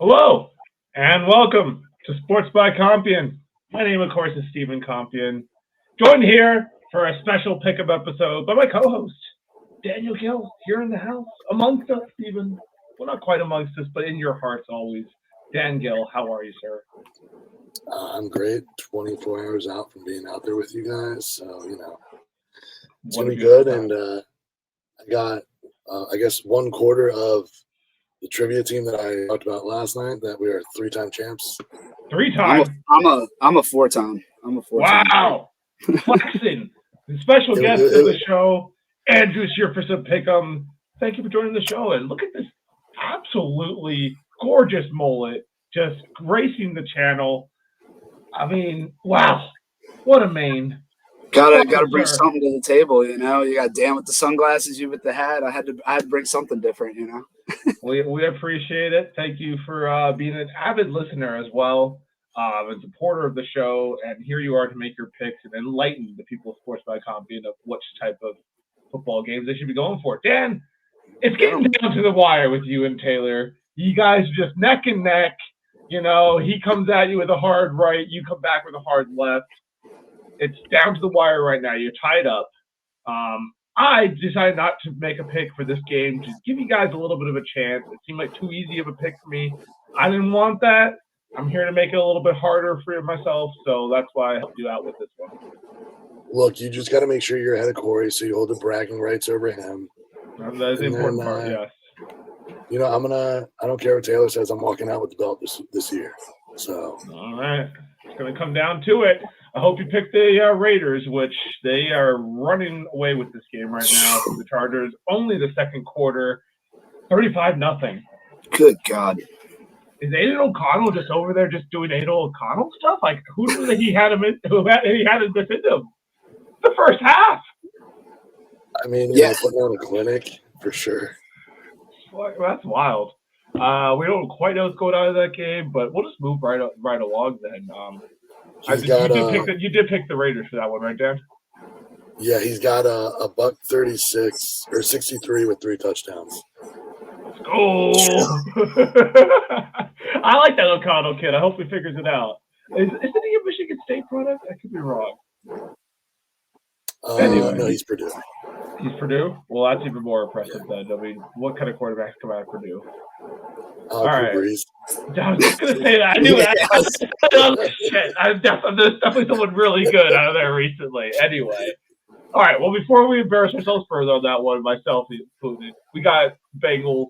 Hello and welcome to Sports by Compion. My name, of course, is Stephen Compion. Joined here for a special pickup episode by my co-host Daniel Gill here in the house amongst us, Stephen. Well, not quite amongst us, but in your hearts always. Dan Gill, how are you, sir? I'm great. 24 hours out from being out there with you guys, so it's gonna be good. And I got, I guess, one quarter of the trivia team that I talked about last night. That we are three-time champs. I'm a four-time. Wow, flexing. The special guest of the show, Andrew here for some pick'em. Thank you for joining the show. And look at this absolutely gorgeous mullet just gracing the channel. I mean, wow, what a mane. Gotta bring something to the table, you know. You got Dan with the sunglasses, you with the hat. I had to bring something different, you know. we appreciate it. Thank you for being an avid listener as well, a supporter of the show, and here you are to make your picks and enlighten the people of Sports by Compion of which type of football games they should be going for. Dan, it's getting down to the wire with you and Taylor. You guys are just neck and neck. You know, he comes at you with a hard right, you come back with a hard left. It's down to the wire right now. You're tied up. I decided not to make a pick for this game to give you guys a little bit of a chance. It seemed like too easy of a pick for me. I didn't want that. I'm here to make it a little bit harder for myself, so that's why I helped you out with this one. Look, you just got to make sure you're ahead of Corey, so you hold the bragging rights over him. That's the important part, yes. You know, I don't care what Taylor says, I'm walking out with the belt this year. So. All right. It's going to come down to it. I hope you picked the Raiders, which they are running away with this game right now. The Chargers, only the second quarter, 35-0. Good God. Is Aiden O'Connell just over there just doing Aiden O'Connell stuff? Like, who knew that he had him in, he had this in him? The first half. I mean, yeah, putting on a clinic for sure. Well, that's wild. We don't quite know what's going on in that game, but we'll just move right along then. You did pick the Raiders for that one, right, Dan? Yeah, he's got a buck 36 or 63 with 3 touchdowns. Oh, I like that O'Connell kid. I hope he figures it out. Isn't he a Michigan State product? I could be wrong. Anyway. No, he's Purdue. He's Purdue? Well, that's even more impressive then. I mean, what kind of quarterbacks come out of Purdue? All right. Breeze. I was just going to say that. I knew that. Shit. There's definitely someone really good out of there recently. Anyway. All right. Well, before we embarrass ourselves further on that one, myself included, we got Bengals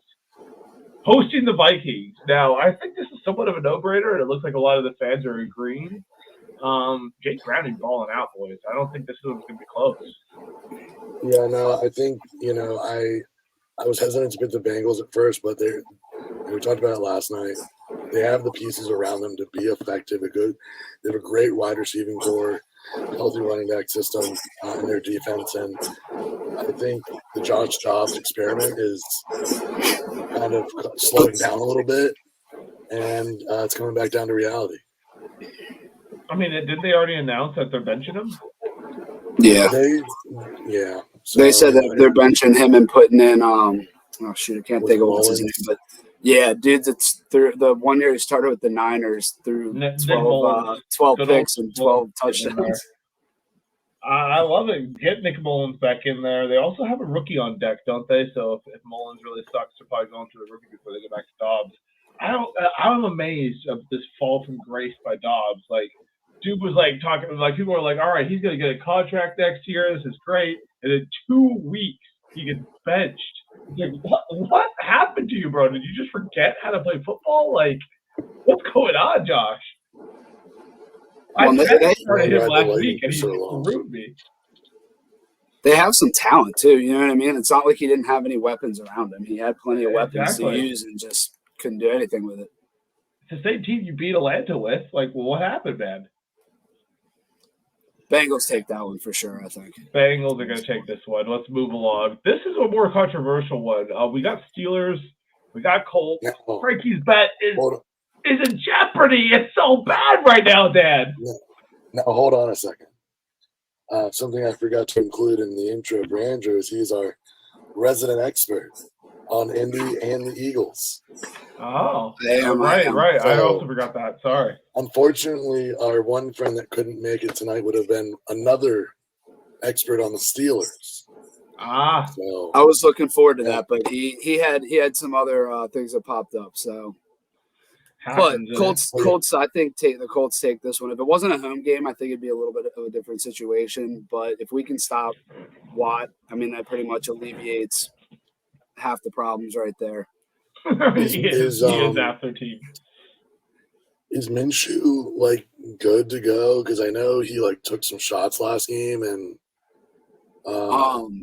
hosting the Vikings. Now, I think this is somewhat of a no-brainer, and it looks like a lot of the fans are agreeing. Jake Browning balling out, boys. I don't think this one's going to be close. Yeah, no, I think, I was hesitant to pick the Bengals at first, but we talked about it last night. They have the pieces around them to be effective. They have a great wide receiving core, healthy running back system in their defense, and I think the Josh Dobbs experiment is kind of slowing down a little bit, and it's coming back down to reality. I mean, didn't they already announce that they're benching him? Yeah. So, they said that they're benching him and putting in I can't think of what's his name, but yeah, dude, it's through the 1 year he started with the Niners through 12 picks and 12 touchdowns. I love it. Get Nick Mullins back in there. They also have a rookie on deck, don't they? So if Mullins really sucks, they're probably going to the rookie before they go back to Dobbs. I'm amazed of this fall from grace by Dobbs. Like, dude was talking, people were like, all right, he's going to get a contract next year. This is great. And in 2 weeks, he gets benched. Like, what happened to you, bro? Did you just forget how to play football? Like, what's going on, Josh? I started him last week, and he screwed me. They have some talent, too. You know what I mean? It's not like he didn't have any weapons around him. He had plenty of weapons to use and just couldn't do anything with it. It's the same team you beat Atlanta with. Like, well, what happened, man? Bengals take that one for sure, I think. Bengals are going to take this one. Let's move along. This is a more controversial one. We got Steelers. We got Colts. Frankie's bet is in jeopardy. It's so bad right now, Dad. Now, hold on a second. Something I forgot to include in the intro for Andrew is he's our resident expert on Indy and the Eagles. Oh, Damn, right. So, I also forgot that. Sorry. Unfortunately, our one friend that couldn't make it tonight would have been another expert on the Steelers. So, I was looking forward to that, but he had some other things that popped up. So, but Colts, I think the Colts take this one. If it wasn't a home game, I think it'd be a little bit of a different situation. But if we can stop Watt, I mean, that pretty much alleviates half the problems right there. he is half their team. Is Minshew like good to go? Because I know he like took some shots last game, and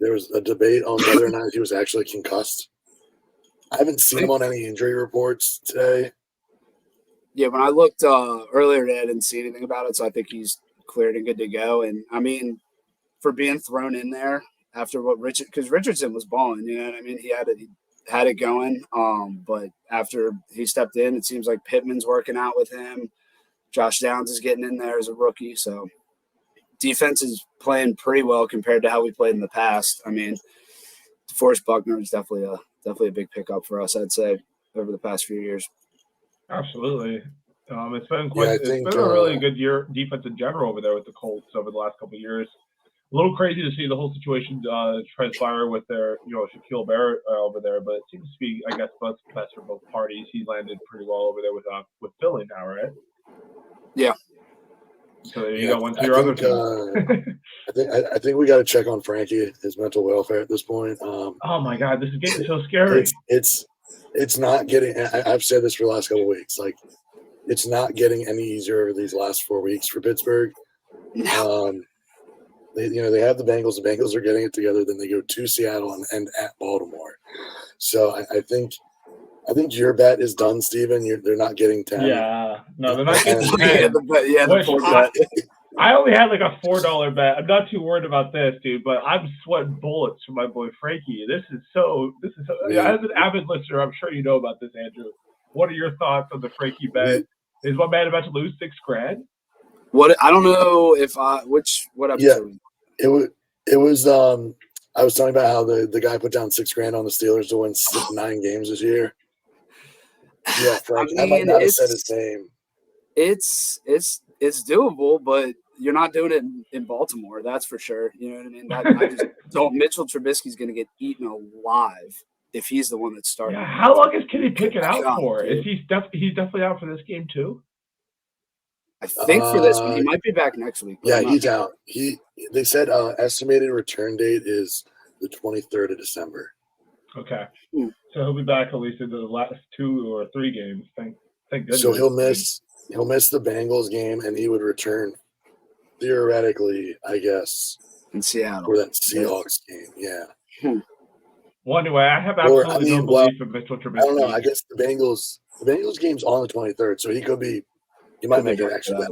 there was a debate on whether or not he was actually concussed. I haven't seen him on any injury reports today. Yeah, when I looked earlier today, I didn't see anything about it, so I think he's cleared and good to go. And I mean, for being thrown in there after what because Richardson was balling, you know what I mean? He had it going. But after he stepped in, it seems like Pittman's working out with him. Josh Downs is getting in there as a rookie, so defense is playing pretty well compared to how we played in the past. I mean, DeForest Buckner is definitely a big pickup for us, I'd say, over the past few years. Absolutely. It's been a really good year defense in general over there with the Colts over the last couple of years. A little crazy to see the whole situation transpire with their, Shaquille Barrett over there, but it seems to be, I guess, best for both parties. He landed pretty well over there with Philly now, right? Yeah. So there you go. One to your other team. I think we got to check on Frankie, his mental welfare at this point. Oh my God, this is getting so scary. It's not getting. I've said this for the last couple of weeks. Like, it's not getting any easier over these last 4 weeks for Pittsburgh. They have the Bengals. The Bengals are getting it together. Then they go to Seattle and at Baltimore. So I think your bet is done, Steven. They're not getting 10. Yeah, no, they're not getting 10. I only had like a $4 bet. I'm not too worried about this, dude. But I'm sweating bullets for my boy Frankie. This is so. As an avid listener, I'm sure you know about this, Andrew. What are your thoughts on the Frankie bet? Is my man about to lose $6,000? What I don't know if what episode? Yeah, it was. I was talking about how the guy put down $6,000 on the Steelers to win 9 games this year. Yeah, Frank. I might not have said his name. It's doable, but you're not doing it in Baltimore. That's for sure. You know what I mean? I just don't. Mitchell Trubisky's going to get eaten alive if he's the one that's starting. Yeah, how long is Kenny Pickett out for? Is he's definitely out for this game too? I think for this one, he might be back next week. Yeah, he's out. They said estimated return date is the 23rd of December. Okay, so he'll be back at least in the last 2 or 3 games. Thank goodness. So he'll miss the Bengals game, and he would return theoretically, I guess, in Seattle for that Seahawks game. Yeah. Well, anyway, I have absolutely no belief in Mitchell Trubisky. I don't know. I guess the Bengals game's on the 23rd, so he could be. He might make an extra bet.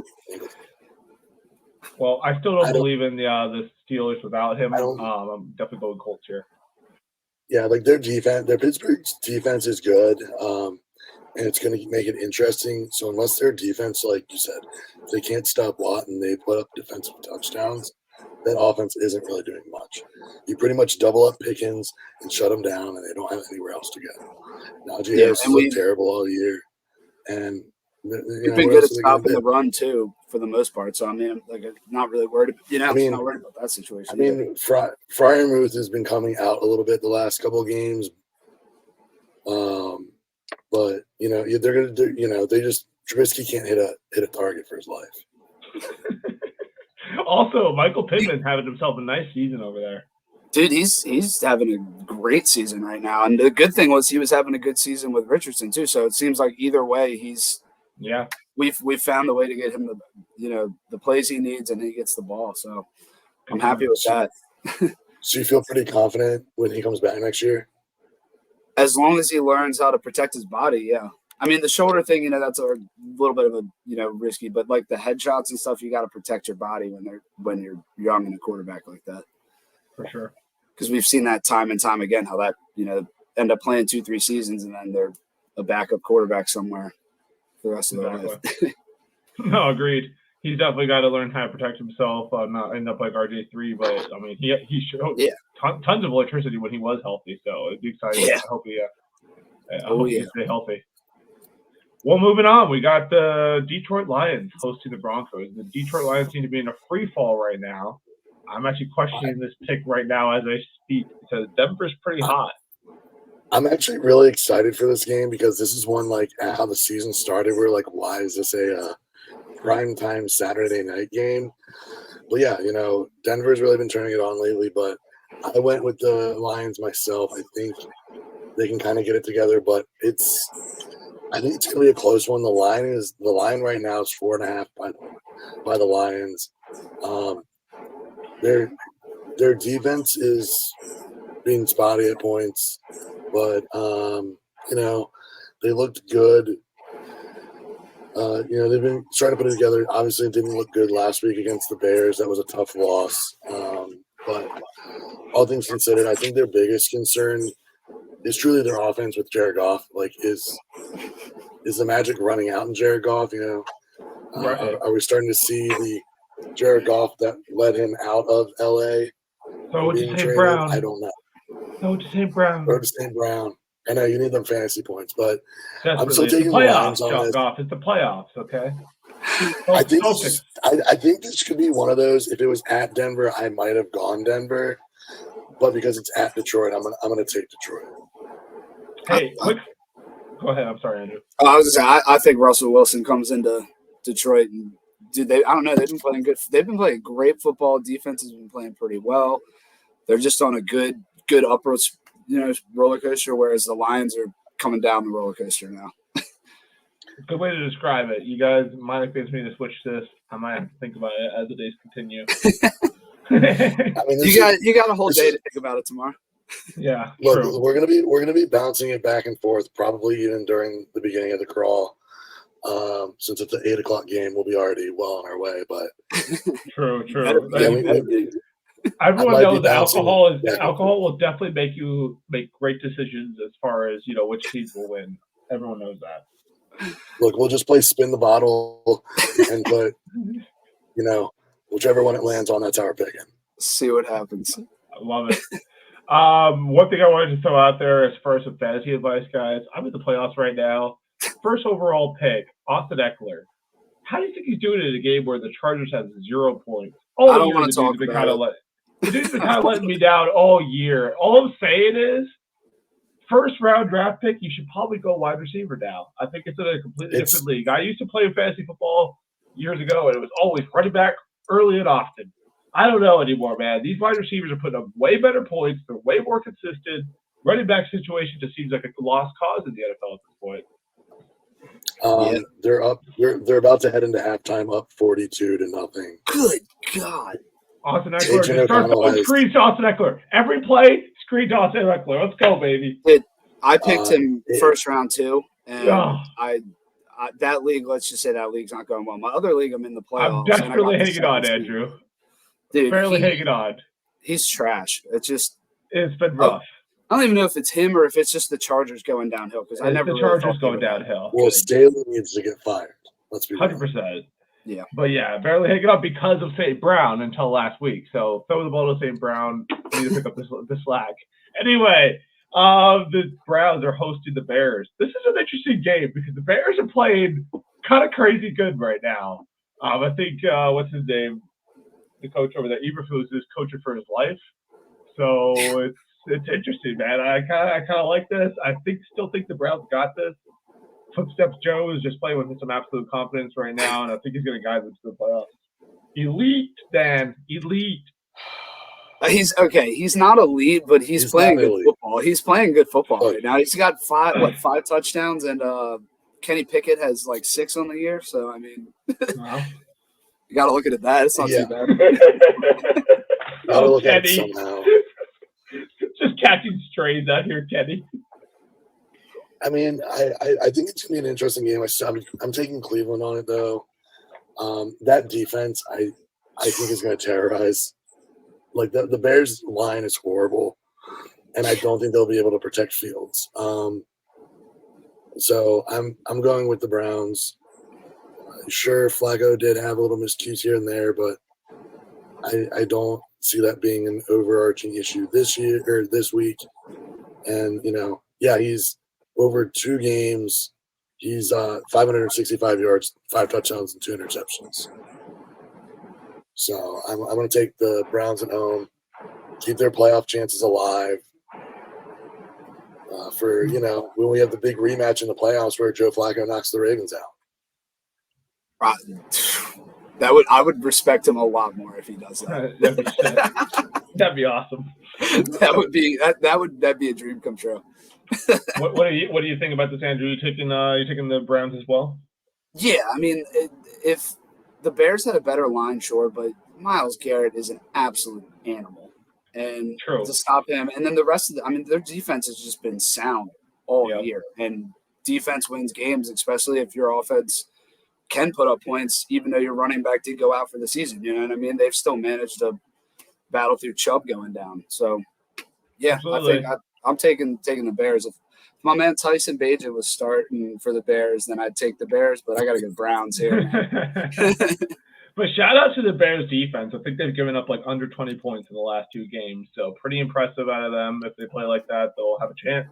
Well, I still don't believe in the Steelers without him. I'm definitely going Colts here. Yeah, like their Pittsburgh's defense is good, and it's going to make it interesting. So unless their defense, like you said, if they can't stop Watt and they put up defensive touchdowns, that offense isn't really doing much. You pretty much double up Pickens and shut them down, and they don't have anywhere else to go. Najee Harris has looked terrible all year, and you've been good at stopping the run too, for the most part. So I mean, not really worried. Not worried about that situation. I mean, Freiermuth has been coming out a little bit the last couple of games, but they're gonna do. Trubisky can't hit a target for his life. Also, Michael Pittman having himself a nice season over there. Dude, he's having a great season right now, and the good thing was he was having a good season with Richardson too. So it seems like either way, we've found a way to get him the plays he needs, and he gets the ball. So I'm happy with that. So you feel pretty confident when he comes back next year? As long as he learns how to protect his body, yeah. I mean, the shoulder thing, that's a little bit of a risky, but like the headshots and stuff, you got to protect your body when you're young and a quarterback like that. For sure. Because we've seen that time and time again, how that, end up playing 2-3 seasons and then they're a backup quarterback somewhere for the rest of their life. No, agreed. he's definitely got to learn how to protect himself, not end up like RJ3. But I mean, he showed tons of electricity when he was healthy, so it'd be exciting. Yeah. I hope he stay healthy. Well, moving on, we got the Detroit Lions hosting the Broncos. The Detroit Lions seem to be in a free fall right now. I'm actually questioning this pick right now as I speak because Denver's pretty hot. I'm actually really excited for this game because this is one, like, how the season started. We're like, why is this a primetime Saturday night game? But yeah, Denver's really been turning it on lately, but I went with the Lions myself. I think they can kind of get it together, but I think it's going to be a close one. The line right now is 4.5 by the Lions. Their defense is being spotty at points, but they looked good. They've been trying to put it together. Obviously, it didn't look good last week against the Bears. That was a tough loss. But all things considered, I think their biggest concern is truly their offense with Jared Goff. Like, is the magic running out in Jared Goff? Right. Are we starting to see the Jared Goff that led him out of LA? So to say Brown. I don't know. So to say Brown. Or to say Brown. I know you need them fantasy points, but I'm still It's taking the Lions on this. Goff. It's the playoffs, okay? I think this could be one of those. If it was at Denver, I might have gone Denver, but because it's at Detroit, I'm gonna take Detroit. Hey, quick. Go ahead. I'm sorry, Andrew. I was just saying, I think Russell Wilson comes into Detroit and I don't know. They've been playing good. They've been playing great football. Defense has been playing pretty well. They're just on a good upwards, roller coaster. Whereas the Lions are coming down the roller coaster now. Good way to describe it. You guys might have convinced me to switch this. I might have to think about it as the days continue. You got a whole day to think about it tomorrow. Yeah. Look, true. we're gonna be bouncing it back and forth, probably even during the beginning of the crawl. Since it's an 8:00 game, we'll be already well on our way. But true. Yeah, everyone knows alcohol will definitely make you make great decisions as far as which teams will win. Everyone knows that. Look, we'll just play spin the bottle and put, whichever one it lands on, that's our picking. See what happens. I love it. One thing I wanted to throw out there as far as some fantasy advice, guys. I'm in the playoffs right now. First overall pick, Austin Eckler. How do you think he's doing in a game where the Chargers have 0 points? I don't want to talk about it. The dude's been kind of letting me down all year. All I'm saying is, first round draft pick, you should probably go wide receiver now. I think it's in a completely different league. I used to play fantasy football years ago, and it was always running back early and often. I don't know anymore, man. These wide receivers are putting up way better points. They're way more consistent. Running back situation just seems like a lost cause in the NFL at this point. They're up. They're about to head into halftime, up 42-0. Good God! Austin Eckler just starts throwing screens to Austin Eckler. Every play, screen to Austin Eckler. Let's go, baby. I picked him first round too, and I that league. Let's just say that league's not going well. My other league, I'm in the playoffs. I'm desperately hanging on, Andrew. Dude, barely hanging on. He's trash. It's been rough. I don't even know if it's him or if it's just the Chargers going downhill because I never. The Chargers going downhill. Well, Staley needs to get fired. Let's be 100%. Yeah. But yeah, barely hanging on because of St. Brown until last week. So throw the ball to St. Brown. We need to pick up the slack. Anyway, the Browns are hosting the Bears. This is an interesting game because the Bears are playing kind of crazy good right now. I think what's his name? The coach over there, Eberflus, is coaching for his life. So it's interesting, man. I kind of like this. I still think the Browns got this. Footsteps Joe is just playing with some absolute confidence right now, and I think he's going to guide them to the playoffs. Elite, Dan. Elite. He's okay. He's not elite, but he's playing good football. He's playing good football right now. He's got five touchdowns, and Kenny Pickett has like 6 on the year. So I mean, wow. You got to look at that. It's not too bad. Gotta look at it somehow. Just catching strays out here, Kenny. I mean, I think it's gonna be an interesting game. I'm taking Cleveland on it though. That defense, I think is gonna terrorize. Like the Bears line is horrible, and I don't think they'll be able to protect Fields. So I'm going with the Browns. sure, Flacco did have a little miscues here and there, but I don't see that being an overarching issue this year or this week. And, he's over 2 games. He's 565 yards, 5 touchdowns, and 2 interceptions. So I'm going to take the Browns at home, keep their playoff chances alive. For when we have the big rematch in the playoffs where Joe Flacco knocks the Ravens out. I would respect him a lot more if he does that. That'd be awesome. That'd be a dream come true. What do you think about this, Andrew? You taking the Browns as well? Yeah, I mean, if the Bears had a better line, sure, but Myles Garrett is an absolute animal. And True. To stop him, and then the rest of their defense has just been sound all year. And defense wins games, especially if your offense can put up points, even though your running back did go out for the season. You know what I mean? They've still managed to battle through Chubb going down. So, yeah, absolutely. I think I'm taking the Bears. If my man Tyson Bagent was starting for the Bears, then I'd take the Bears, but I got to go Browns here. But shout out to the Bears defense. I think they've given up like under 20 points in the last 2 games. So pretty impressive out of them. If they play like that, they'll have a chance.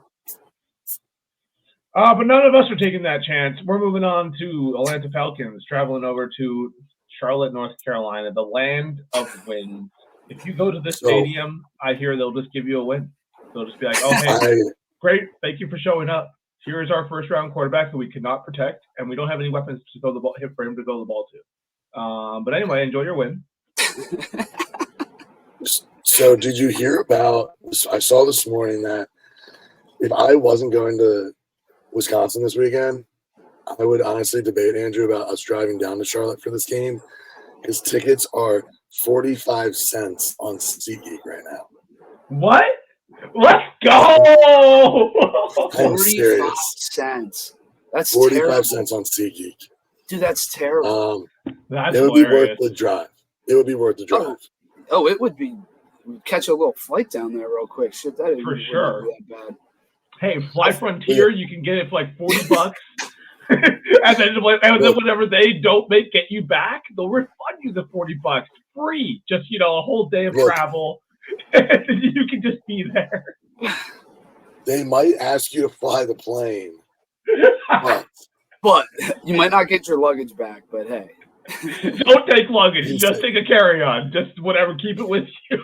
But none of us are taking that chance. We're moving on to Atlanta Falcons, traveling over to Charlotte, North Carolina, the land of wins. If you go to this stadium, I hear they'll just give you a win. They'll just be like, oh, hey, great. Thank you for showing up. Here is our first-round quarterback who we cannot protect, and we don't have any weapons to throw the ball for him to throw the ball to. But anyway, enjoy your win. So did you hear about – I saw this morning that if I wasn't going to Wisconsin this weekend, I would honestly debate, Andrew, about us driving down to Charlotte for this game because tickets are 45 cents on SeatGeek right now. What? Let's go! I'm serious. 45 cents. That's 45 terrible. cents on SeatGeek. Dude, that's terrible. That's it would hilarious. be worth the drive. It would be worth the drive. Oh, it would be. We'd catch a little flight down there real quick. Shit, that for wouldn't sure. be that bad. Hey, Fly Frontier, you can get it for like $40. and then whenever they don't get you back, they'll refund you the $40 free. Just a whole day of travel. You can just be there. They might ask you to fly the plane. But you might not get your luggage back, but hey. Don't take luggage. Just take a carry-on. Just whatever. Keep it with you.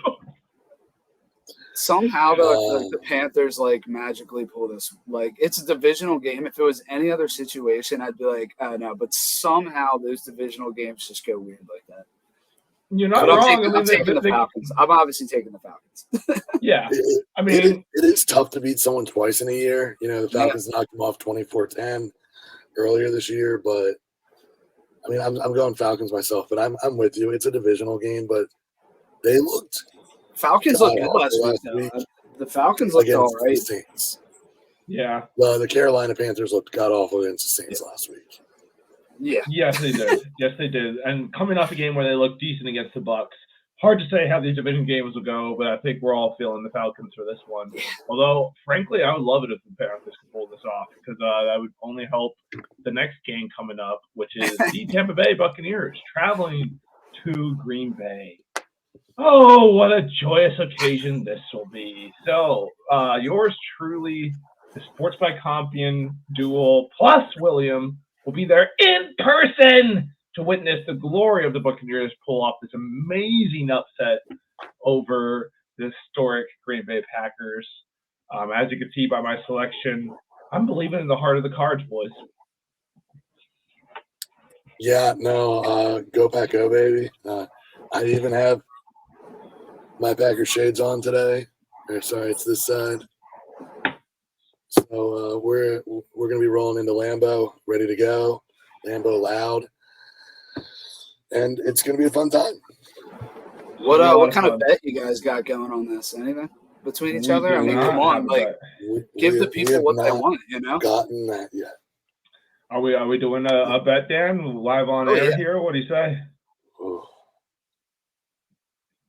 Somehow, the Panthers, magically pull this. It's a divisional game. If it was any other situation, I'd be like, no. But somehow those divisional games just go weird like that. You're not wrong. I'm taking the Falcons. I'm obviously taking the Falcons. Yeah. It is tough to beat someone twice in a year. The Falcons knocked them off 24-10 earlier this year, but I'm going Falcons myself, but I'm with you. It's a divisional game, but they looked Falcons looked good last week. The Falcons looked all right. The Saints. Yeah. The Carolina Panthers looked god awful against the Saints last week. Yeah. Yes, they did. Yes, they did. And coming off a game where they looked decent against the Bucs. Hard to say how these division games will go, but I think we're all feeling the Falcons for this one. Although, frankly, I would love it if the Panthers could pull this off because that would only help the next game coming up, which is the Tampa Bay Buccaneers traveling to Green Bay. Oh, what a joyous occasion this will be. So, yours truly, the Sports by Compion duel plus William will be there in person to witness the glory of the Buccaneers pull off this amazing upset over the historic Green Bay Packers. As you can see by my selection, I'm believing in the heart of the cards, boys. Yeah, no, go Pack Go, baby. I even have my Packer shades on today. Sorry, it's this side. So we're going to be rolling into Lambeau, ready to go. Lambeau loud. And it's going to be a fun time. What kind of bet you guys got going on this? Anything between each other? I mean, come on, give the people what they want, Gotten that yet. Are we doing a bet, Dan, live on air here? What do you say? Oh.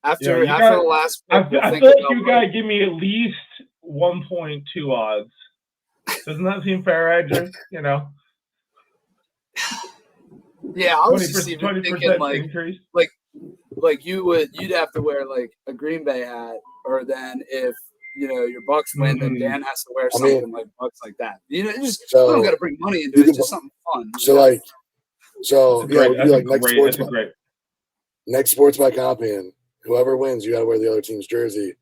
After the last I feel like you got to give me at least 1.2 odds. Doesn't that seem fair, Adrian? Yeah, I was just even 20% thinking increase. like you'd have to wear like a Green Bay hat, or then if your Bucks win, then Dan has to wear something like Bucks like that. Just we don't got to bring money into it. It's just something fun. Next Sports by Compian, whoever wins, you got to wear the other team's jersey.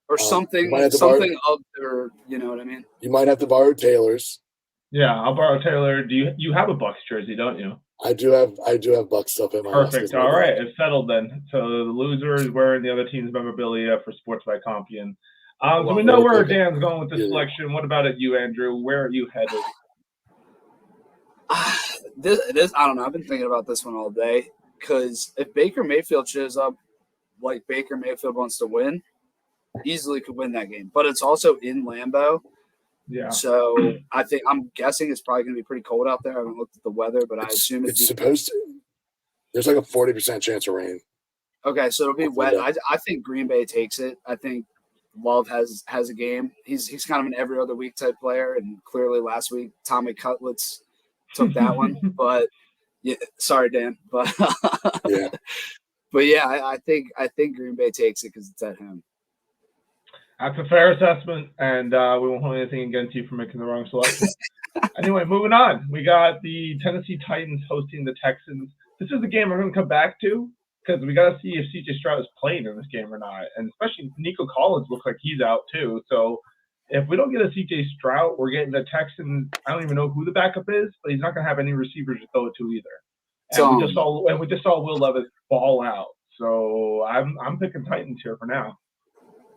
Or something of their, you know what I mean? You might have to borrow Taylor's. Yeah, I'll borrow Taylor. You have a Bucks jersey, don't you? I do have Bucks stuff in my house. Perfect. All right, it's settled then. So the loser is wearing the other team's memorabilia for Sports by Compian. So we know where Dan's going with the selection. What about you, Andrew? Where are you headed? This I don't know. I've been thinking about this one all day, because if Baker Mayfield shows up like Baker Mayfield wants to win, easily could win that game. But it's also in Lambeau. Yeah. So I'm guessing it's probably going to be pretty cold out there. I haven't looked at the weather, but I assume it's supposed to. There's like a 40% chance of rain. Okay, so it'll be wet. I think Green Bay takes it. I think Love has a game. He's kind of an every other week type player, and clearly last week Tommy Cutlets took that one. But yeah, sorry Dan, but yeah. But yeah, I think Green Bay takes it because it's at home. That's a fair assessment, and we won't hold anything against you for making the wrong selection. Anyway, moving on. We got the Tennessee Titans hosting the Texans. This is the game we're going to come back to, because we got to see if C.J. Stroud is playing in this game or not. And especially Nico Collins looks like he's out too. So if we don't get a C.J. Stroud, we're getting the Texans. I don't even know who the backup is, but he's not going to have any receivers to throw it to either. And we just saw Will Levis ball out. So I'm picking Titans here for now.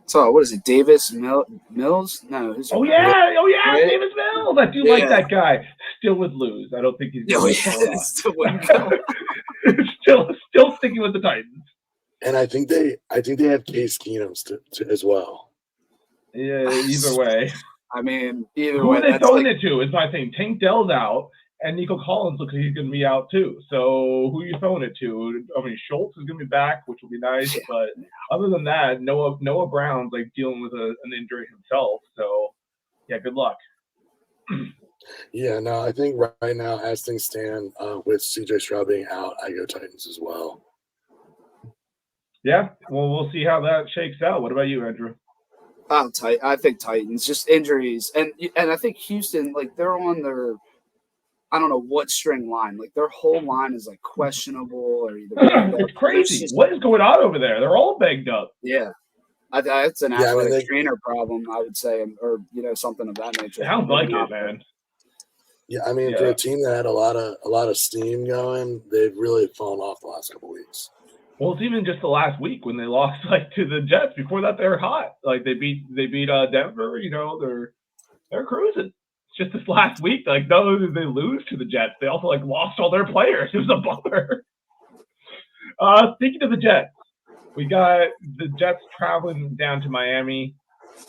So what is it, Davis Mills? No. Davis Mills. I do like that guy. Still would lose. I don't think he's going to still wouldn't go. still sticking with the Titans. And I think they have Case Keenum to as well. Yeah. Either way. I mean, either who way. Who are they throwing it to? Is my thing. Tank Dell's out. And Nico Collins looks like he's going to be out too. So who are you throwing it to? I mean, Schultz is going to be back, which will be nice. But other than that, Noah Brown's like dealing with an injury himself. So, yeah, good luck. Yeah, no, I think right now, as things stand, with C.J. Stroud being out, I go Titans as well. Yeah, well, we'll see how that shakes out. What about you, Andrew? I think Titans, just injuries. And I think Houston, like, they're on their – I don't know what string line. Like, their whole line is, like, questionable or either. It's crazy. What is going on over there? They're all banged up. Yeah. It's an athletic trainer problem, I would say, or, something of that nature. Sounds like it, man. Yeah, I mean, for a team that had a lot of steam going, they've really fallen off the last couple of weeks. Well, it's even just the last week when they lost, like, to the Jets. Before that, they were hot. Like, they beat Denver. They're cruising. Just this last week, like, not only did they lose to the Jets, they also, like, lost all their players. It was a bummer. Speaking of the Jets, we got the Jets traveling down to Miami.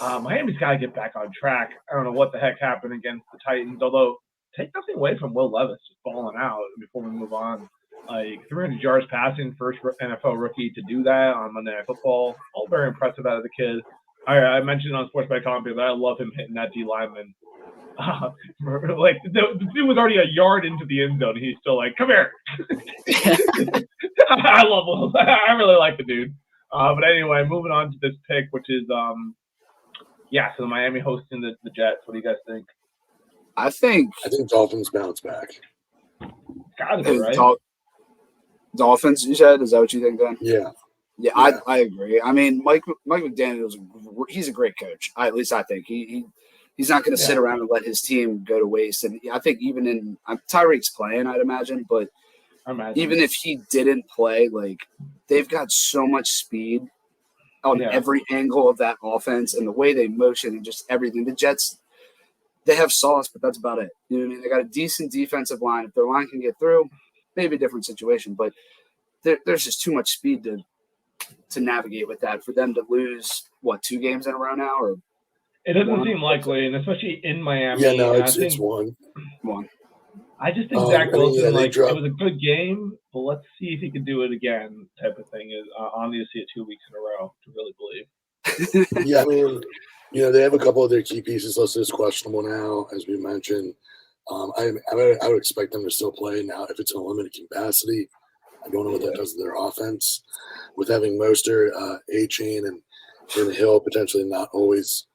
Miami's got to get back on track. I don't know what the heck happened against the Titans, although take nothing away from Will Levis just balling out before we move on. Like, 300 yards passing, first NFL rookie to do that on Monday Night Football. All very impressive out of the kid. I mentioned on Sports by Compian that I love him hitting that D lineman. Like the dude was already a yard into the end zone. He's still like, "Come here." I love Will. I really like the dude. But anyway, moving on to this pick, which is so the Miami hosting the Jets. What do you guys think? I think Dolphins bounce back. Gotta be right. Dolphins, you said? Is that what you think, then? Yeah. Yeah, I agree. I mean, Mike McDaniel's he's a great coach. At least I think he's not going to sit around and let his team go to waste. And I think even in Tyreek's playing, I'd imagine, but even if he didn't play, like, they've got so much speed on every angle of that offense and the way they motion and just everything. The Jets, they have sauce, but that's about it. You know what I mean? They got a decent defensive line. If their line can get through, maybe a different situation, but there's just too much speed to navigate with that for them to lose 2 games in a row now, or it doesn't seem likely, and especially in Miami. Yeah, no, it's one. I just think Zach Wilson, it was a good game, but let's see if he can do it again. Type of thing is on to see it 2 weeks in a row to really believe. Yeah, I mean, they have a couple of their key pieces listed as questionable now, as we mentioned. I would expect them to still play now if it's in a limited capacity. I don't know what that does to their offense. With having Mostert, A-Chain, and Hill potentially not always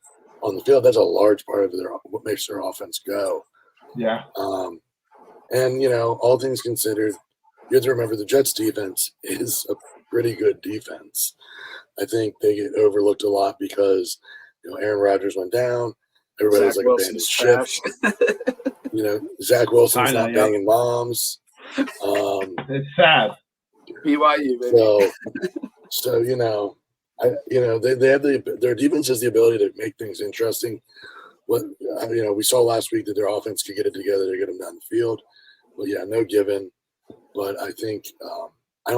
on the field, that's a large part of what makes their offense go. Yeah. And, all things considered, you have to remember the Jets' defense is a pretty good defense. I think they get overlooked a lot because, Aaron Rodgers went down. Everybody's like abandoned ship. Zach Wilson's not banging moms. It's sad. BYU, baby. So they have their defense has the ability to make things interesting. We saw last week that their offense could get it together to get them down the field. But yeah, no given. But I think I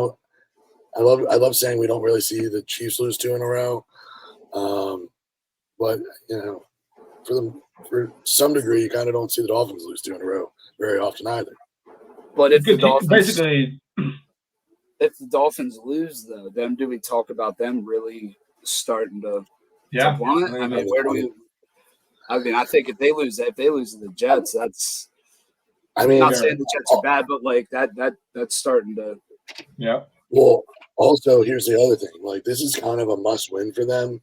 love saying we don't really see the Chiefs lose 2 in a row. But for some degree, you kind of don't see the Dolphins lose 2 in a row very often either. But if the Dolphins lose, though, then do we talk about them really starting to want it? I mean, where do we? I mean, I think if they lose to the Jets, that's. I'm not saying the Jets are bad, but like that's starting to. Yeah. Well, also here's the other thing. Like this is kind of a must-win for them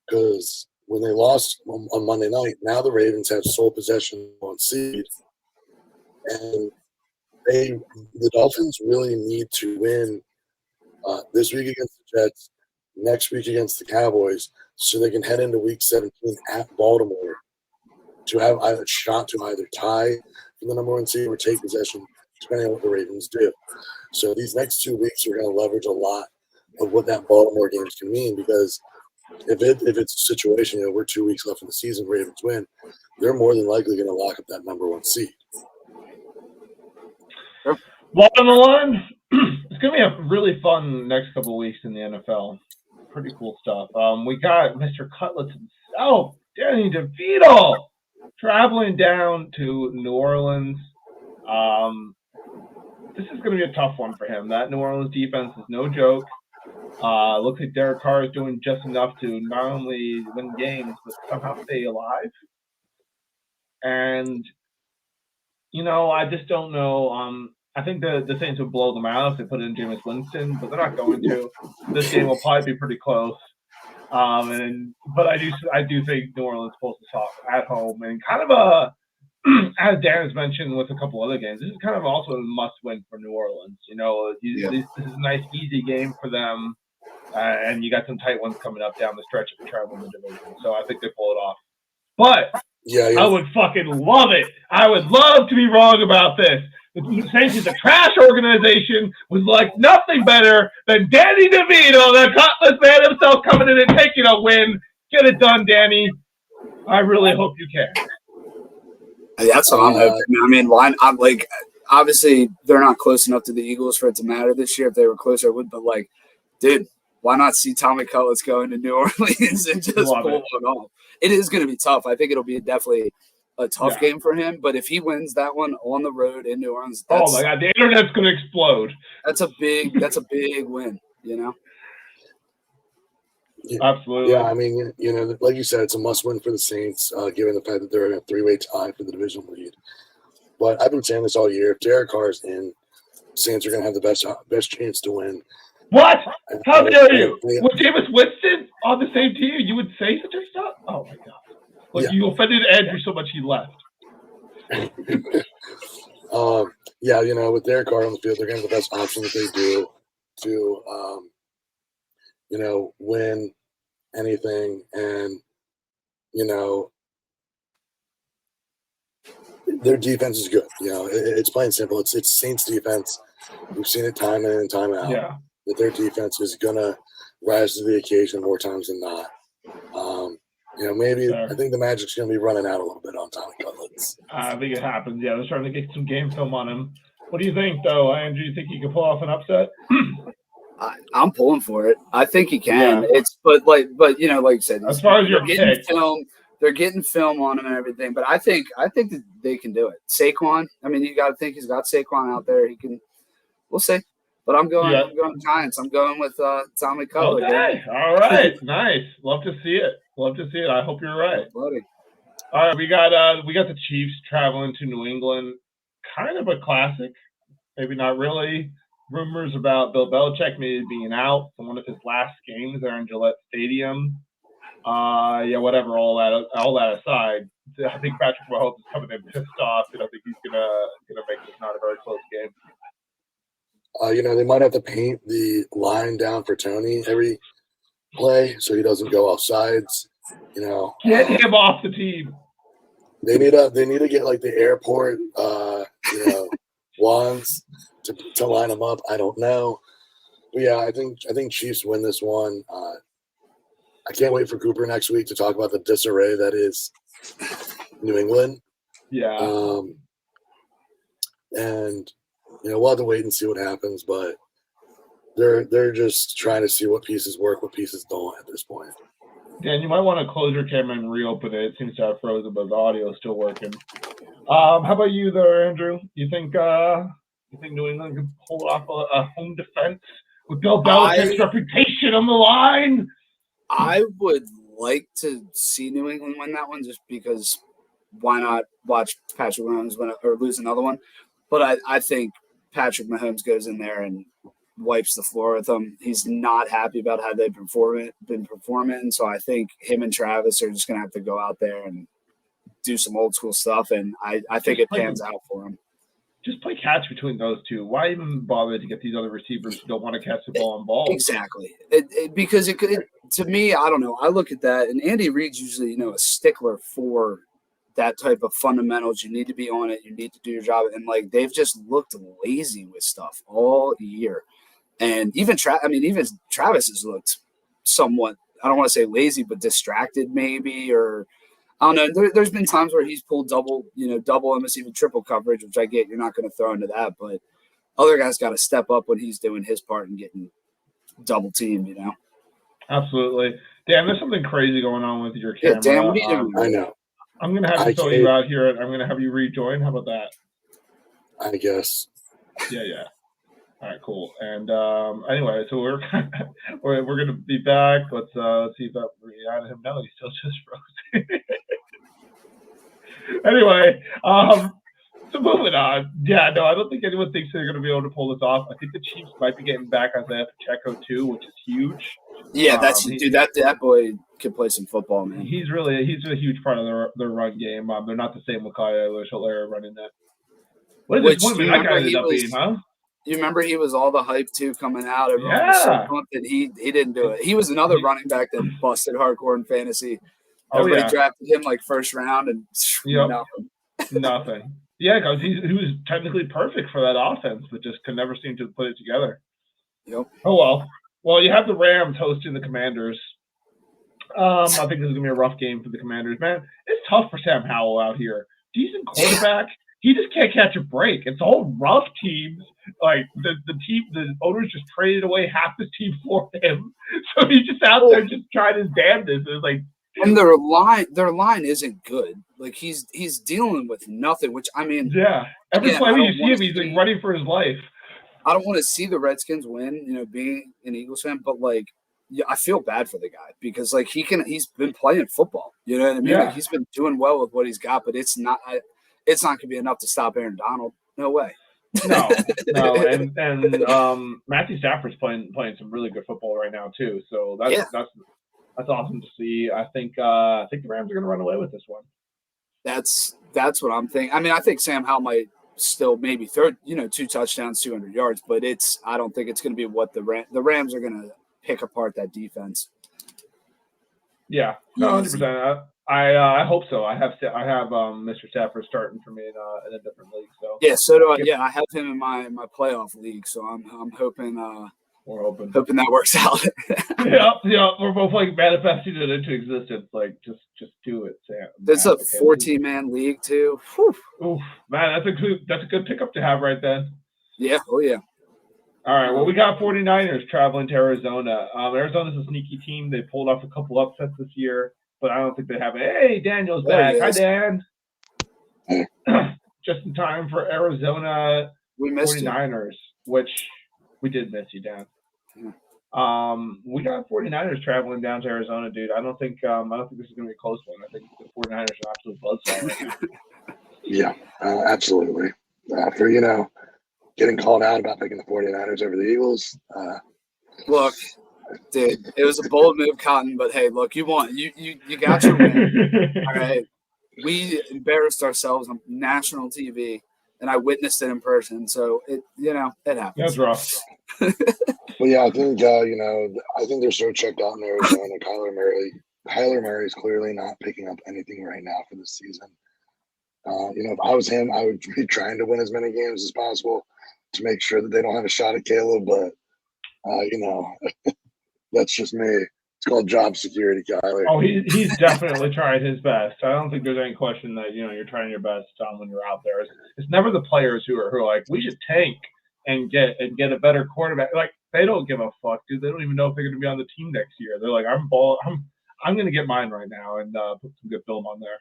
because when they lost on Monday night, now the Ravens have sole possession on seed, and the Dolphins really need to win this week against the Jets, next week against the Cowboys, so they can head into Week 17 at Baltimore to have a shot to either tie for the number 1 seed or take possession, depending on what the Ravens do. So these next 2 weeks are going to leverage a lot of what that Baltimore game can mean because if it's a situation, we're 2 weeks left in the season, Ravens win, they're more than likely going to lock up that number 1 seed. Bottom line, it's going to be a really fun next couple of weeks in the NFL. Pretty cool stuff. We got Mr. Cutlets himself, Danny DeVito, traveling down to New Orleans. This is going to be a tough one for him. That New Orleans defense is no joke. Looks like Derek Carr is doing just enough to not only win games, but somehow stay alive. And, I just don't know. I think the Saints would blow them out if they put in Jameis Winston, but they're not going to. This game will probably be pretty close. But I do think New Orleans pulls this off at home and kind of as Dan has mentioned with a couple other games, this is kind of also a must-win for New Orleans. This is a nice, easy game for them, and you got some tight ones coming up down the stretch if you're traveling the division. So I think they pull it off. But I would fucking love it. I would love to be wrong about this. The Saints is a trash organization with like nothing better than Danny DeVito, the Cutlass man himself, coming in and taking a win. Get it done, Danny. I really hope you can. That's what I'm hoping. I mean, I'm like, obviously they're not close enough to the Eagles for it to matter this year. If they were closer, I would. But like, dude, why not see Tommy Cutlets go into New Orleans and just pull one off? It is going to be tough. I think it'll be definitely a tough game for him. But if he wins that one on the road in New Orleans, oh my God, the internet's going to explode. That's a big win. Absolutely. Yeah, I mean, like you said, it's a must-win for the Saints, given the fact that they're in a 3-way tie for the division lead. But I've been saying this all year. If Derek Carr's in, Saints are going to have the best chance to win. What? How dare you? With Jameis Winston on the same team, you would say such a stuff? Oh my God! Look, you offended Andrew so much he left. With Derek Carr on the field, they're going to have the best option that they do to, win anything, and their defense is good. It's plain simple. It's Saints defense. We've seen it time in and time out. Yeah. That their defense is gonna rise to the occasion more times than not. I think the Magic's gonna be running out a little bit on Tommy Cutlets. I think it happens. Yeah, they're starting to get some game film on him. What do you think, though, Andrew? You think he can pull off an upset? I'm pulling for it. I think he can. Yeah. But like you said, as far as you're getting film, they're getting film on him and everything. But I think that they can do it. Saquon. I mean, you got to think he's got Saquon out there. He can. We'll see. But I'm going Giants. I'm going with Tommy Cutlets. Okay. All right. Nice. Love to see it. I hope you're right. Buddy. All right, we got the Chiefs traveling to New England. Kind of a classic, maybe not really. Rumors about Bill Belichick maybe being out for one of his last games there in Gillette Stadium. Yeah, whatever. All that aside, I think Patrick Mahomes is coming in pissed off, and I think he's gonna make this not a very close game. They might have to paint the line down for Tony every play so he doesn't go off sides. Get him off the team. They need to get like the airport, wands to line them up. I don't know, but yeah, I think Chiefs win this one. I can't wait for Cooper next week to talk about the disarray that is New England. Yeah. And we'll have to wait and see what happens, but they're just trying to see what pieces work, what pieces don't at this point. Dan, you might want to close your camera and reopen it. It seems to have frozen, but the audio is still working. How about you there, Andrew? You think New England can pull off a home defense with Bill Belichick's reputation on the line? I would like to see New England win that one just because why not watch Patrick Mahomes win or lose another one? But I think Patrick Mahomes goes in there and wipes the floor with them. He's not happy about how they've been performing. So I think him and Travis are just going to have to go out there and do some old school stuff. And I think it pans out for him. Just play catch between those two. Why even bother to get these other receivers who don't want to catch the ball on balls? Exactly. Because it could, to me, I don't know. I look at that, and Andy Reid's usually, a stickler for that type of fundamentals. You need to be on it. You need to do your job. And, they've just looked lazy with stuff all year. And even Travis has looked somewhat, I don't want to say lazy, but distracted maybe, or I don't know. There's been times where he's pulled double, almost even triple coverage, which I get. You're not going to throw into that, but other guys got to step up when he's doing his part and getting double teamed. Absolutely, Dan. There's something crazy going on with your camera. Yeah, Dan, what are you doing? I know. I'm going to have to throw you out here, and I'm going to have you rejoin. How about that? I guess. Yeah. All right, cool. And anyway, so we're going to be back. Let's see if we added him. No, he's still just frozen. Anyway, so moving on. Yeah, no, I don't think anyone thinks they're going to be able to pull this off. I think the Chiefs might be getting back Isaiah Pacheco too, which is huge. Yeah, that boy can play some football, man. He's a huge part of their run game. They're not the same with Kyle Hilaire running that. What is this that guy ended up being, huh? You remember he was all the hype too coming out. Everyone was so pumped that he didn't do it. He was another running back that busted hardcore in fantasy. Everybody drafted him first round and nothing. Yeah, because he was technically perfect for that offense, but just could never seem to put it together. Yep. Oh well. Well, you have the Rams hosting the Commanders. I think this is gonna be a rough game for the Commanders, man. It's tough for Sam Howell out here. Decent quarterback. He just can't catch a break. It's all rough teams. The owners just traded away half his team for him, so he's just out there just trying his damnedest. It's and their line isn't good. He's dealing with nothing. Which every play you see him, he's running for his life. I don't want to see the Redskins win. Being an Eagles fan, but I feel bad for the guy because he's been playing football. You know what I mean? Yeah. He's been doing well with what he's got, but it's not going to be enough to stop Aaron Donald. No way. No, and Matthew Stafford's playing some really good football right now too. So that's awesome to see. I think the Rams are going to run away with this one. That's what I'm thinking. I think Sam Howell might still maybe throw 2 touchdowns, 200 yards, but I don't think it's going to be what the Rams are going to pick apart that defense. Yeah, no, 100%. I hope so. I have Mr. Stafford starting for me in a different league. So yeah, so do I. Yeah, I have him in my playoff league. So I'm hoping. We're hoping that works out. yeah. We're both manifesting it into existence. Just do it, Sam. That's a 14-man league too. Whew. Oof, man, that's a good pickup to have right then. Yeah. Oh yeah. All right, well, we got 49ers traveling to Arizona. Arizona's a sneaky team. They pulled off a couple upsets this year, but I don't think they have it. Hey, Daniel's back. Hi, Dan. Just in time for Arizona we missed 49ers, which we did miss you, Dan. We got 49ers traveling down to Arizona, dude. I don't think this is gonna be a close one. I think the 49ers are an absolute buzzsaw right now. Yeah, absolutely. For getting called out about picking the 49ers over the Eagles. Look, dude, it was a bold move, Cotton. But hey, look, you won. You got your win. All right. We embarrassed ourselves on national TV, and I witnessed it in person. So it happens. That's rough. Well, yeah, I think I think they're so checked out in Arizona. Kyler Murray is clearly not picking up anything right now for this season. If I was him, I would be trying to win as many games as possible to make sure that they don't have a shot at Caleb. But that's just me. It's called job security, Kyler. Oh, he's definitely trying his best. I don't think there's any question that you're trying your best when you're out there. It's never the players who are like, we should tank and get a better quarterback. Like, they don't give a fuck, dude. They don't even know if they're going to be on the team next year. They're like, I'm going to get mine right now and put some good film on there.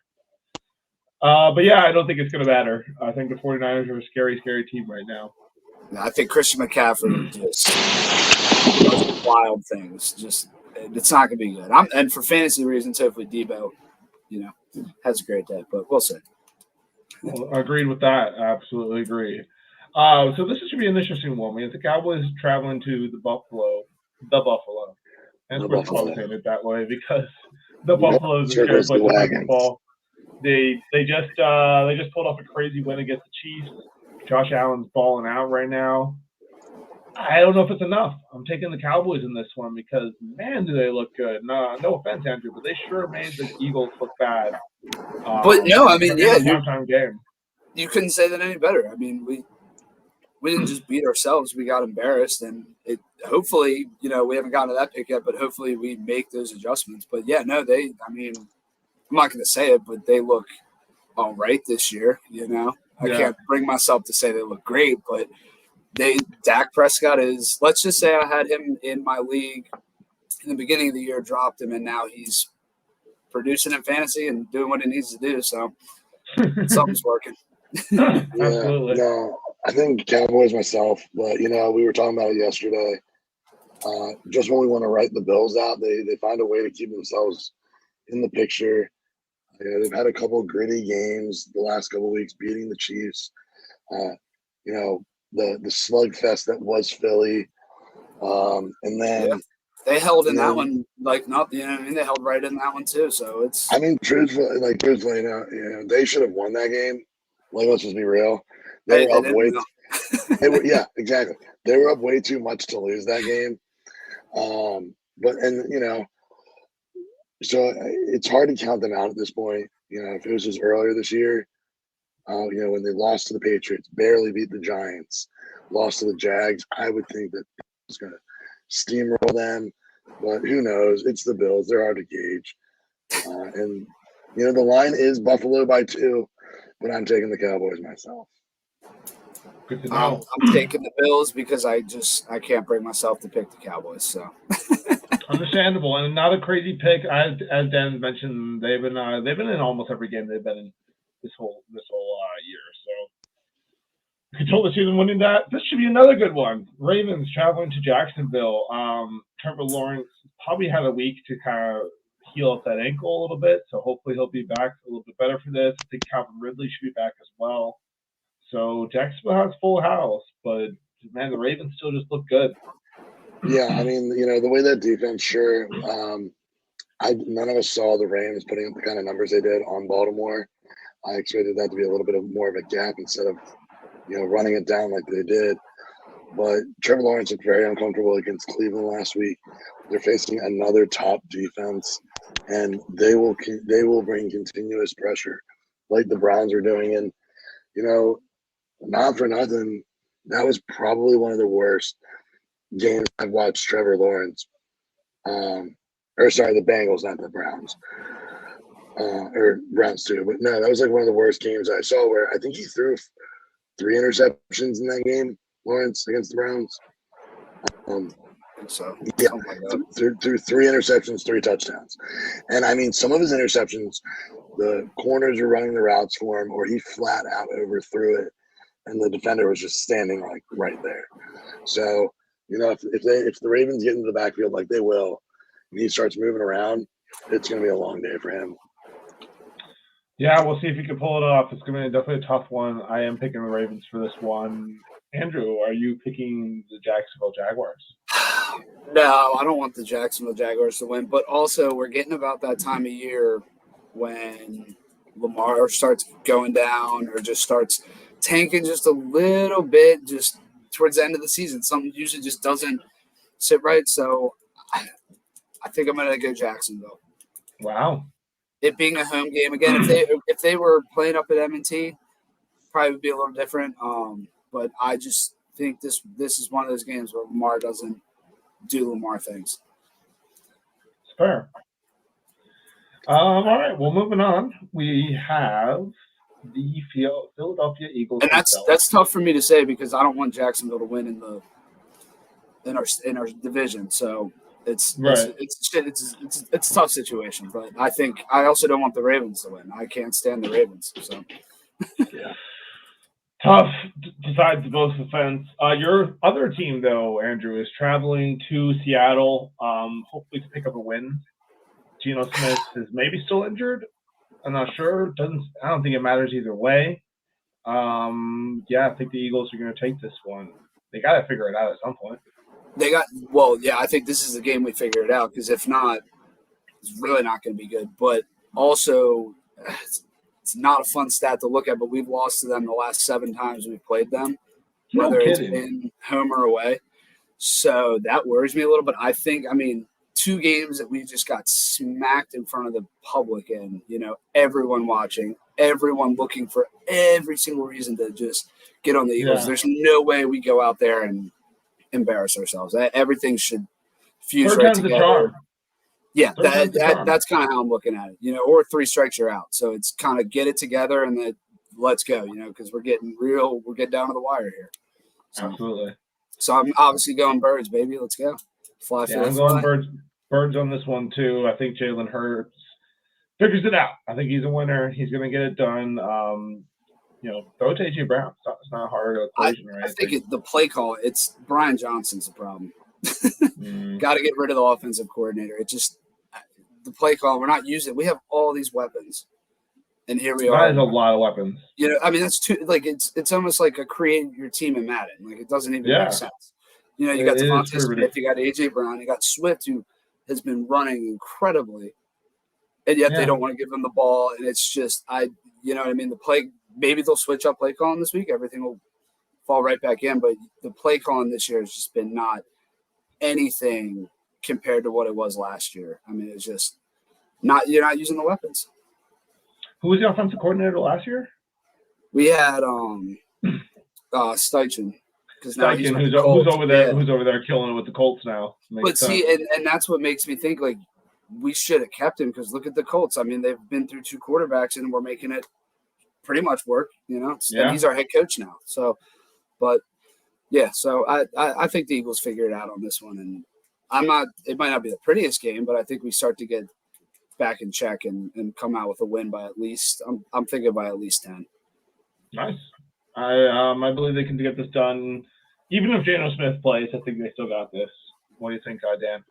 But yeah, I don't think it's going to matter. I think the 49ers are a scary, scary team right now. I think Christian McCaffrey just does wild things. Just it's not going to be good. And for fantasy reasons, hopefully Debo, has a great day. But we'll see. Well, agreed with that. Absolutely agree. So this should be an interesting one. We have the Cowboys traveling to the Buffalo. And it's worth saying it that way because the Buffalo is a scary place to play football. They just pulled off a crazy win against the Chiefs. Josh Allen's balling out right now. I don't know if it's enough. I'm taking the Cowboys in this one because, man, do they look good. No offense, Andrew, but they sure made the Eagles look bad. But no, I mean, yeah, primetime game. You couldn't say that any better. I mean, we didn't just beat ourselves; we got embarrassed, and hopefully, we haven't gotten to that pick yet, but hopefully we make those adjustments. But yeah, no, I mean, I'm not going to say it, but they look all right this year. I can't bring myself to say they look great, but Dak Prescott is. Let's just say I had him in my league in the beginning of the year, dropped him, and now he's producing in fantasy and doing what he needs to do. So something's working. Absolutely. No, I think Cowboys myself, but we were talking about it yesterday. Just when we want to write the Bills out, they find a way to keep themselves in the picture. They've had a couple of gritty games the last couple of weeks, beating the Chiefs. The slugfest that was Philly, and then they held in that one like nothing. I mean, they held right in that one too. So it's. I mean, truthfully, they should have won that game. Like, let's just be real. They were up way. Exactly. They were up way too much to lose that game. So it's hard to count them out at this point. If it was just earlier this year, when they lost to the Patriots, barely beat the Giants, lost to the Jags, I would think that it was going to steamroll them. But who knows? It's the Bills. They're hard to gauge. And the line is Buffalo by 2, but I'm taking the Cowboys myself. Good to know. I'm taking the Bills because I can't bring myself to pick the Cowboys. So. Understandable, and not a crazy pick. As Dan mentioned, they've been in almost every game they've been in this whole year. So you can totally see them winning that. This should be another good one. Ravens traveling to Jacksonville. Trevor Lawrence probably had a week to kind of heal up that ankle a little bit, so hopefully he'll be back a little bit better for this. I think Calvin Ridley should be back as well. So Jacksonville has full house, but man, the Ravens still just look good. Yeah, I mean, the way that defense, sure. None of us saw the Rams putting up the kind of numbers they did on Baltimore. I expected that to be a little bit more of a gap instead of, running it down like they did. But Trevor Lawrence looked very uncomfortable against Cleveland last week. They're facing another top defense, and they will bring continuous pressure like the Browns are doing. And, not for nothing, that was probably one of the worst games I've watched Trevor Lawrence. The Bengals, not the Browns. Or Browns too. But no, that was like one of the worst games I saw where I think he threw 3 interceptions in that game, Lawrence, against the Browns. Threw 3 interceptions, 3 touchdowns. And I mean, some of his interceptions, the corners were running the routes for him, or he flat out overthrew it, and the defender was just standing like right there. So You know, if the Ravens get into the backfield like they will, and he starts moving around, it's going to be a long day for him. Yeah, we'll see if he can pull it off. It's going to be definitely a tough one. I am picking the Ravens for this one. Andrew, are you picking the Jacksonville Jaguars? No, I don't want the Jacksonville Jaguars to win. But also, we're getting about that time of year when Lamar starts going down or just starts tanking just a little bit just towards the end of the season. Something usually just doesn't sit right. So I think I'm going to go Jacksonville. Wow. It being a home game again, if they were playing up at M&T, probably would be a little different. But I just think this is one of those games where Lamar doesn't do Lamar things. Fair. All right. Well, moving on, we have the Philadelphia Eagles. And that's tough for me to say because I don't want Jacksonville to win in our division. So it's a tough situation. But I think I also don't want the Ravens to win. I can't stand the Ravens. So yeah. Tough decides both the fence. Your other team, though, Andrew, is traveling to Seattle, hopefully to pick up a win. Geno Smith is maybe still injured. I'm not sure. I don't think it matters either way. I think the Eagles are going to take this one. They got to figure it out at some point. I think this is the game we figure it out because if not, it's really not going to be good. But also, it's not a fun stat to look at, but we've lost to them the last 7 times we've played them, whether it's been home or away. So that worries me a little bit. I think, 2 games that we just got smacked in front of the public and, everyone watching, everyone looking for every single reason to just get on the Eagles. Yeah. There's no way we go out there and embarrass ourselves. Everything should fuse right together. Yeah, that's kind of how I'm looking at it, or 3 strikes you're out. So it's kind of get it together and then let's go, because we're getting down to the wire here. So, absolutely. So I'm obviously going Birds, baby. Let's go. Fly. I'm going Birds on this one too. I think Jalen Hurts figures it out. I think he's a winner. He's going to get it done. Throw to A.J. Brown. It's not a hard equation, right? I think the play call, it's Brian Johnson's the problem. Got to get rid of the offensive coordinator. It just the play call. We're not using. We have all these weapons, and here we are. That is a lot of weapons. That's too. Like it's almost like a create your team in Madden. Like it doesn't even make sense. You got Devontae Smith, you got A.J. Brown, you got Swift, who has been running incredibly, and yet they don't want to give him the ball. And it's just the play. Maybe they'll switch up play calling this week. Everything will fall right back in. But the play calling this year has just been not anything compared to what it was last year. It's just not. You're not using the weapons. Who was the offensive coordinator last year? We had Steichen. Steichen, who's over there? Who's over there killing it with the Colts now? And that's what makes me think like we should have kept him because look at the Colts. They've been through 2 quarterbacks and we're making it pretty much work. And he's our head coach now. So, but yeah, so I think the Eagles figure it out on this one, and it might not be the prettiest game, but I think we start to get back in check and come out with a win by at least. I'm thinking by at least 10. Nice. I believe they can get this done. Even if Geno Smith plays, I think they still got this. What do you think, Dan?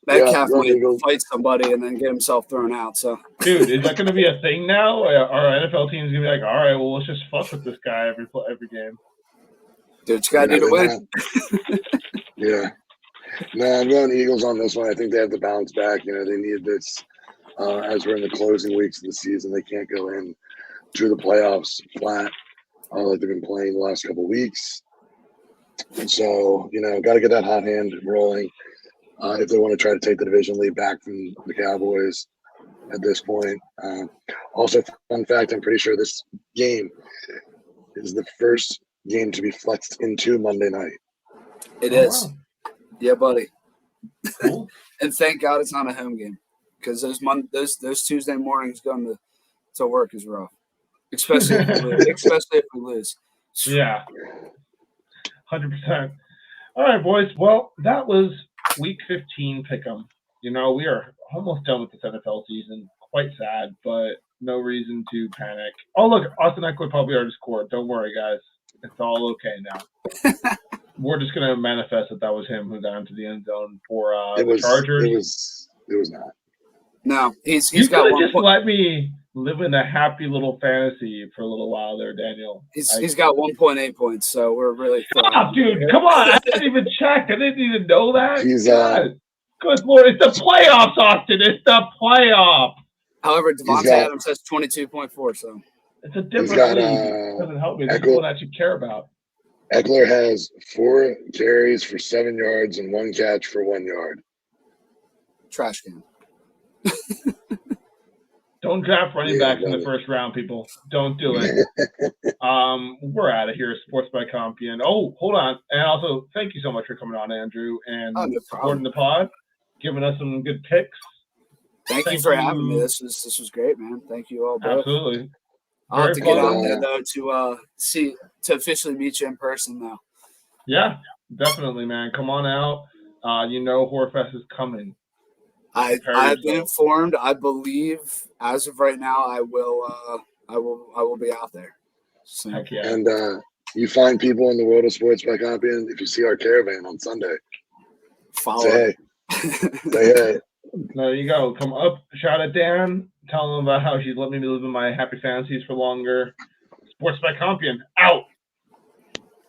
Metcalf might fight somebody and then get himself thrown out. So, dude, is that going to be a thing now? Our NFL team's going to be like, all right, well, let's just fuck with this guy every game. Dude, you got to do to win. Yeah. No, I'm going Eagles on this one. I think they have to bounce back. They need this as we're in the closing weeks of the season. They can't go in to the playoffs flat like they've been playing the last couple of weeks. And so, got to get that hot hand rolling if they want to try to take the division lead back from the Cowboys at this point. Also, fun fact, I'm pretty sure this game is the first game to be flexed into Monday night. It is. Wow. Yeah, buddy. Cool. And thank God it's not a home game because those Tuesday mornings going to work is rough. Especially if we lose. Yeah. 100%. All right, boys. Well, that was Week 15 pick'em. We are almost done with this NFL season. Quite sad, but no reason to panic. Oh, look, Austin Eckler probably already scored. Don't worry, guys. It's all okay now. we're just gonna manifest that was him who got into the end zone for the Chargers. It was not. No, he's You got could have just let me live in a happy little fantasy for a little while there, Daniel. He's got 1.8 points, so we're really stop, dude. Come on, I didn't even check. I didn't even know that. He's good Lord, it's the playoffs, Austin. It's the playoffs. However, Devontae Adams has 22.4, so it's a different league. It doesn't help me. This is one I should care about. Eckler has 4 carries for 7 yards and 1 catch for 1 yard. Trash can. Don't draft running backs in the first round, people. Don't do it. We're out of here, Sports by Compion. Oh, hold on. And also, thank you so much for coming on, Andrew, and supporting the pod, giving us some good picks. Thank you for having me. This was great, man. Thank you all both. Absolutely. I'll have to get out there, though, to officially meet you in person, though. Yeah, definitely, man. Come on out. Horfest is coming. I've been informed. I believe as of right now, I will be out there. So. Heck yeah. And you find people in the world of Sports by Compion. If you see our caravan on Sunday, say hey. Say hey. There you go. Come up, shout at Dan, tell him about how she's let me live in my happy fantasies for longer. Sports by Compion out.